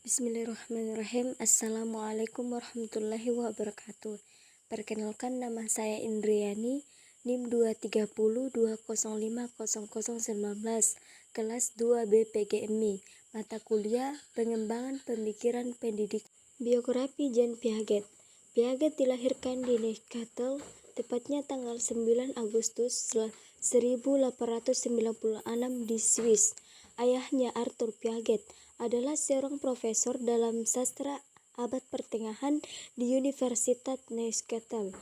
Bismillahirrahmanirrahim. Assalamualaikum warahmatullahi wabarakatuh. Perkenalkan, nama saya Indriani, NIM 23020500019, kelas 2 BPGMI, mata kuliah Pengembangan Pemikiran Pendidik. Biografi Jean Piaget. Piaget dilahirkan di Neuchâtel, tepatnya tanggal 9 Agustus 1896 di Swiss. Ayahnya, Arthur Piaget, adalah seorang profesor dalam sastra abad pertengahan di Universitas Neuchâtel.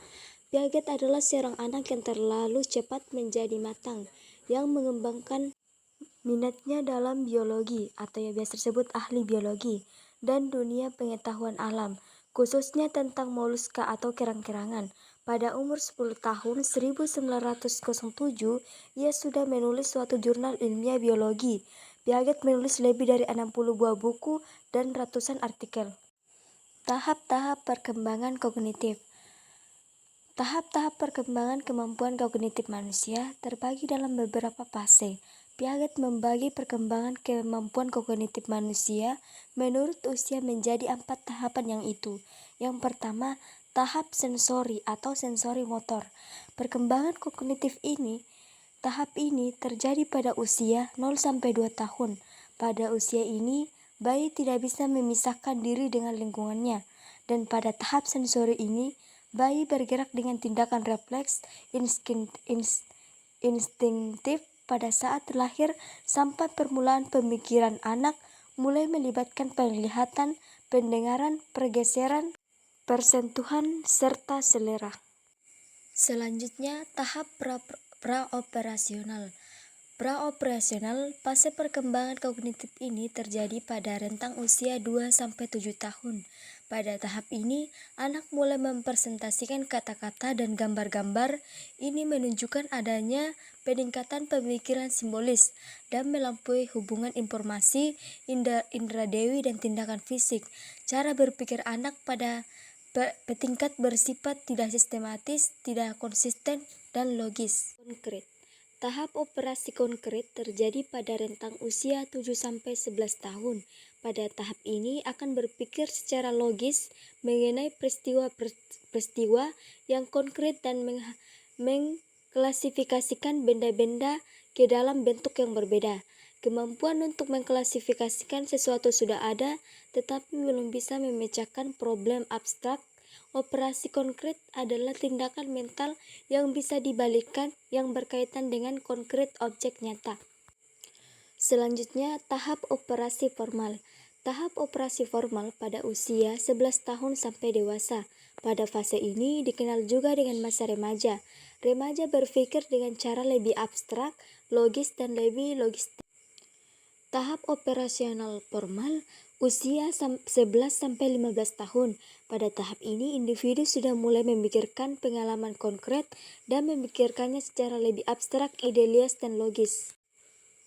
Piaget adalah seorang anak yang terlalu cepat menjadi matang, yang mengembangkan minatnya dalam biologi, atau yang biasa disebut ahli biologi, dan dunia pengetahuan alam, khususnya tentang moluska atau kerang-kerangan. Pada umur 10 tahun, 1907, ia sudah menulis suatu jurnal ilmiah biologi. Piaget menulis lebih dari 60 buah buku dan ratusan artikel. Tahap-tahap perkembangan kognitif. Tahap-tahap perkembangan kemampuan kognitif manusia terbagi dalam beberapa fase. Piaget membagi perkembangan kemampuan kognitif manusia menurut usia menjadi 4 tahapan yang itu. Yang pertama, tahap sensori atau sensori motor. Perkembangan kognitif tahap ini terjadi pada usia 0-2 tahun. Pada usia ini, bayi tidak bisa memisahkan diri dengan lingkungannya. Dan pada tahap sensori ini, bayi bergerak dengan tindakan refleks, instinktif pada saat lahir sampai permulaan pemikiran anak mulai melibatkan penglihatan, pendengaran, pergeseran, persentuhan, serta selera. Selanjutnya, tahap praoperasional. Praoperasional, fase perkembangan kognitif ini terjadi pada rentang usia 2-7 tahun. Pada tahap ini, anak mulai mempresentasikan kata-kata dan gambar-gambar. Ini menunjukkan adanya peningkatan pemikiran simbolis dan melampaui hubungan informasi, indradewi, dan tindakan fisik. Cara berpikir anak pada tingkat bersifat tidak sistematis, tidak konsisten, dan logis. Konkret. Tahap operasi konkret terjadi pada rentang usia 7-11 tahun. Pada tahap ini akan berpikir secara logis mengenai peristiwa yang konkret dan mengklasifikasikan benda-benda ke dalam bentuk yang berbeda. Kemampuan untuk mengklasifikasikan sesuatu sudah ada, tetapi belum bisa memecahkan problem abstrak. Operasi konkret adalah tindakan mental yang bisa dibalikkan yang berkaitan dengan konkret objek nyata. Selanjutnya, tahap operasi formal. Tahap operasi formal pada usia 11 tahun sampai dewasa. Pada fase ini dikenal juga dengan masa remaja. Remaja berpikir dengan cara lebih abstrak, logis, dan lebih logistik. Tahap operasional formal usia 11-15 tahun. Pada tahap ini individu sudah mulai memikirkan pengalaman konkret dan memikirkannya secara lebih abstrak, idealis, dan logis.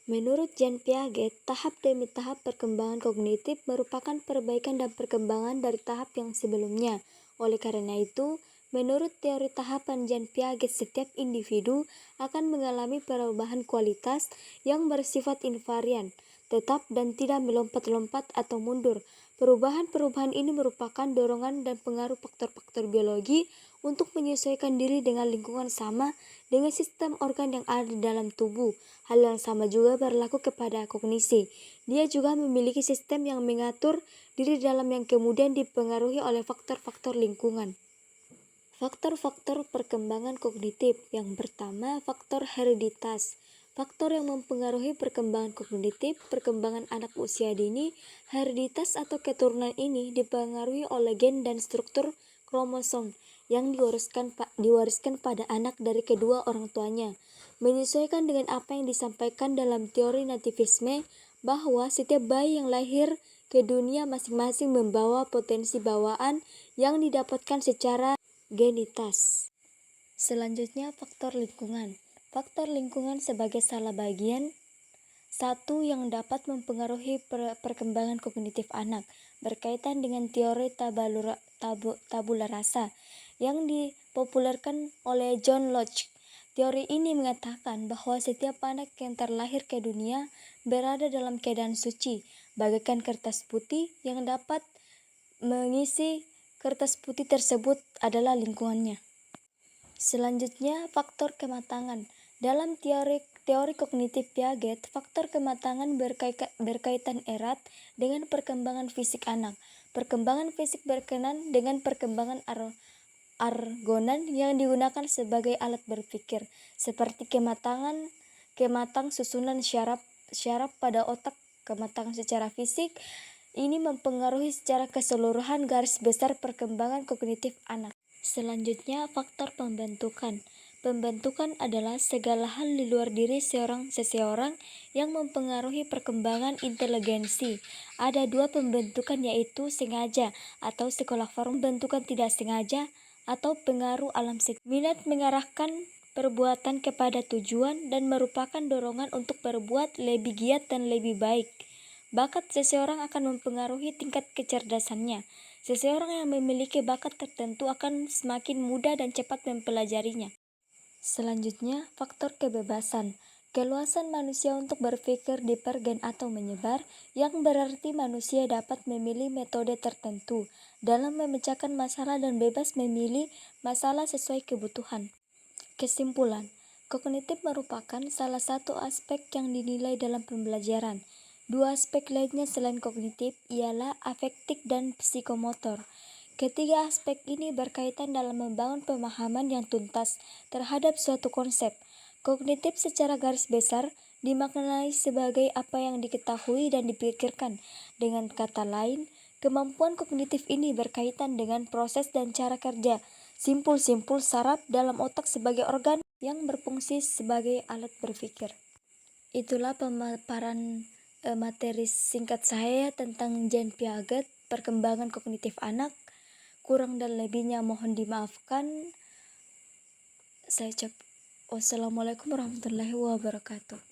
Menurut Jean Piaget, tahap demi tahap perkembangan kognitif merupakan perbaikan dan perkembangan dari tahap yang sebelumnya. Oleh karena itu, menurut teori tahapan Jean Piaget, setiap individu akan mengalami perubahan kualitas yang bersifat invarian, tetap, dan tidak melompat-lompat atau mundur. Perubahan-perubahan ini merupakan dorongan dan pengaruh faktor-faktor biologi untuk menyesuaikan diri dengan lingkungan sama dengan sistem organ yang ada di dalam tubuh. Hal yang sama juga berlaku kepada kognisi. Dia juga memiliki sistem yang mengatur diri dalam yang kemudian dipengaruhi oleh faktor-faktor lingkungan. Faktor-faktor perkembangan kognitif. Yang pertama, faktor hereditas. Faktor yang mempengaruhi perkembangan kognitif, perkembangan anak usia dini. Hereditas atau keturunan ini dipengaruhi oleh gen dan struktur kromosom yang diwariskan pada anak dari kedua orang tuanya. Menyesuaikan dengan apa yang disampaikan dalam teori nativisme, bahwa setiap bayi yang lahir ke dunia masing-masing membawa potensi bawaan yang didapatkan secara genitas. Selanjutnya, faktor lingkungan. Faktor lingkungan sebagai salah bagian satu yang dapat mempengaruhi perkembangan kognitif anak, berkaitan dengan teori tabula rasa yang dipopulerkan oleh John Locke. Teori ini mengatakan bahwa setiap anak yang terlahir ke dunia berada dalam keadaan suci, bagaikan kertas putih yang dapat mengisi kertas putih tersebut adalah lingkungannya. Selanjutnya, faktor kematangan. Dalam teori kognitif Piaget, faktor kematangan berkaitan erat dengan perkembangan fisik anak. Perkembangan fisik berkenan dengan perkembangan argonan yang digunakan sebagai alat berpikir, seperti kematang susunan syaraf pada otak. Kematangan secara fisik ini mempengaruhi secara keseluruhan garis besar perkembangan kognitif anak. Selanjutnya, faktor pembentukan. Pembentukan adalah segala hal di luar diri seseorang yang mempengaruhi perkembangan inteligensi. Ada dua pembentukan, yaitu sengaja atau sekolah formal, pembentukan tidak sengaja atau pengaruh alam sekitar. Minat mengarahkan perbuatan kepada tujuan dan merupakan dorongan untuk berbuat lebih giat dan lebih baik. Bakat seseorang akan mempengaruhi tingkat kecerdasannya. Seseorang yang memiliki bakat tertentu akan semakin mudah dan cepat mempelajarinya. Selanjutnya, faktor kebebasan. Keluasan manusia untuk berpikir divergen atau menyebar, yang berarti manusia dapat memilih metode tertentu dalam memecahkan masalah dan bebas memilih masalah sesuai kebutuhan. Kesimpulan, kognitif merupakan salah satu aspek yang dinilai dalam pembelajaran. Dua aspek lainnya selain kognitif ialah afektif dan psikomotor. Ketiga aspek ini berkaitan dalam membangun pemahaman yang tuntas terhadap suatu konsep. Kognitif secara garis besar dimaknai sebagai apa yang diketahui dan dipikirkan. Dengan kata lain, kemampuan kognitif ini berkaitan dengan proses dan cara kerja simpul-simpul saraf dalam otak sebagai organ yang berfungsi sebagai alat berpikir. Itulah pemaparan materi singkat saya tentang Jean Piaget, perkembangan kognitif anak. Kurang dan lebihnya mohon dimaafkan. Saya ucap wassalamualaikum warahmatullahi wabarakatuh.